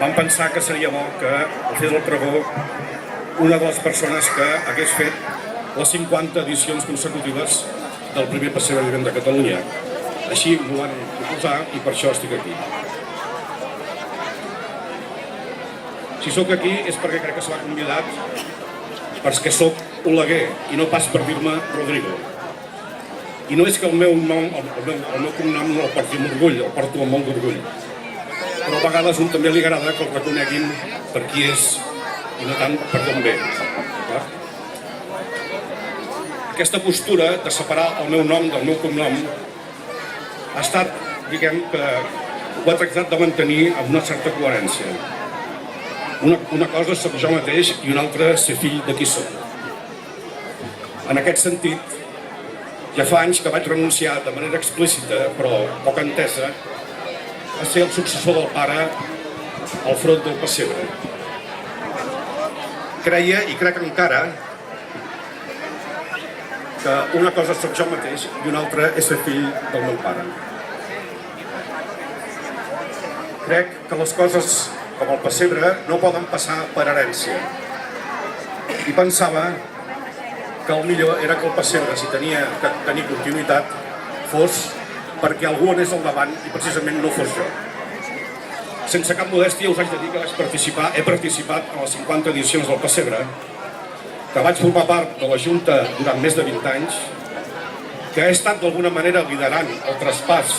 vam pensar que seria bo que el fes el pregó una de les persones que hagués fet les 50 edicions consecutives del primer Passeig de Vivent de Catalunya. Així m'ho van proposar i per això estic aquí. Si sóc aquí és perquè crec que se m'ha convidat perquè sóc oleguer i no pas per dir-me Rodrigo. I no és que el meu cognom no el porti amb orgull, el porto amb molt d'orgull. Però a vegades a un també li agrada que el reconeguin per qui és i no tant per d'on ve. Aquesta postura de separar el meu nom del meu cognom ha estat, diguem que ho he tractat de mantenir amb una certa coherència. Una cosa soc jo mateix i una altra ser fill de qui soc. En aquest sentit, ja fa anys que vaig renunciar de manera explícita, però poc entesa, a ser el successor del pare al front del pessebre. Creia, i crec encara, que una cosa soc jo mateix i una altra és ser fill del meu pare. Crec que les coses com el pessebre no poden passar per herència. I pensava que el millor era que el pessebre, si tenia que tenir continuïtat, fos perquè algú anés al davant i precisament no fos jo. Sense cap modèstia us haig de dir que he participat en les 50 edicions del pessebre, que vaig formar part de la Junta durant més de 20 anys, que he estat d'alguna manera liderant el traspàs